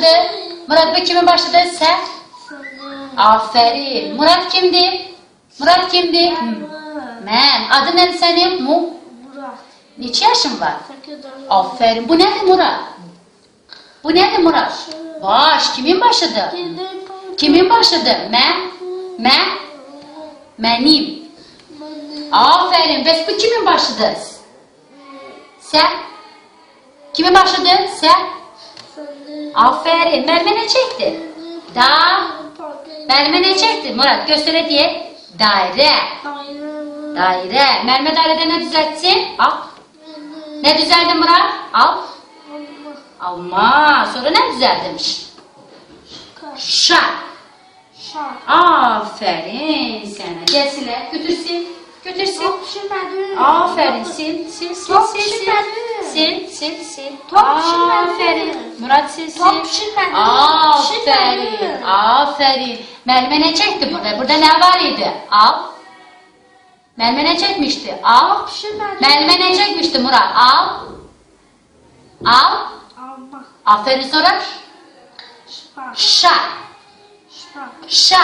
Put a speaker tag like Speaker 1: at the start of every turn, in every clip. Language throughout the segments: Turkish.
Speaker 1: başladı? Murat bu kimin başladı? Sen. Aferin. Murat kimdi? Murat kimdi? Ben. Adı nedir senin? Murat. Neçə yaşın var? Aferin. Bu nedir Murat? Bu nedir Murat? Baş. Kimin başladı? Kimin başladı? Benim. Aferin. Bəs bu kimin başladı? Sen. Kimin başladı? Sen. Aferin. Merve ne çekti? Merve ne çekti? Murat göster diye. Daire. Daire. Merve dairede ne düzeltsin? Al. Ne düzeldi Murat? Al. Alma. Sonra ne düzeltmiş? Şa. Aferin sana. Gelsinler. Götürsün. Aferin. Sil. Aferin. Murat sil. Aferin. Merve ne çekti burada? Burada ne var idi? Al. Merve ne çekmişti? Al. Merve ne çekmişti Murat? Al. Aferin sonra. Şa.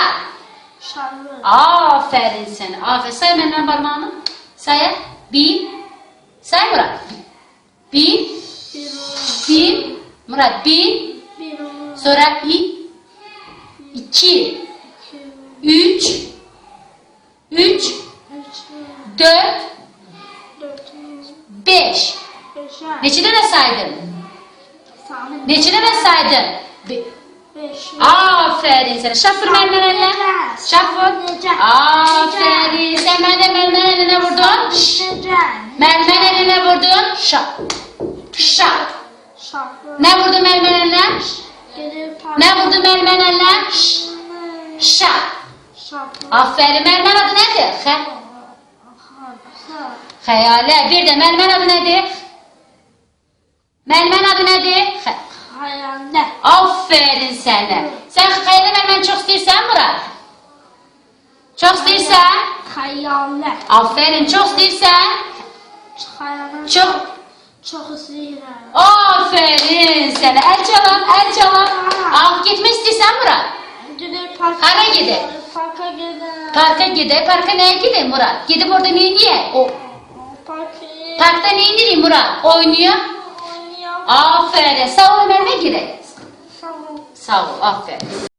Speaker 1: Aferin sana. Aferin. Say Merve parmağını. Say. Bir. Say Murat. Bir. Murat bir. Sonra iki. Üç. Dört. Beş. Neçide de saydın? Neçide de saydın? Aferin sana. Şafır mermerenle. Şafır. Aferin. Sen bende mermeren eline vurdun. Mermeren eline vurdun. Şa. Ne vurdu mermerenle? Ne vurdu mermerenle? Şa. Aferin. Mermer adı nedir? Hayale. Bir de mermer adı nedir? Mermer adı nedir?
Speaker 2: Hayale.
Speaker 1: Aferin sana. Sen hayale mermeni çok istiyorsan Murat? Çok istiyorsan?
Speaker 2: Hayale.
Speaker 1: Aferin. Çok istiyorsan?
Speaker 2: Çok istiyorum.
Speaker 1: Aferin sana. El çalan. Al gitmek istiyorsan Murat? Hara gidelim? Parka gidelim. Parka neye gidelim Murat? Gidip orada niye? Parkta ne indireyim Murat? Oynuyor. Aferin. Sağ ol Merve girelim. Sağ ol. Aferin.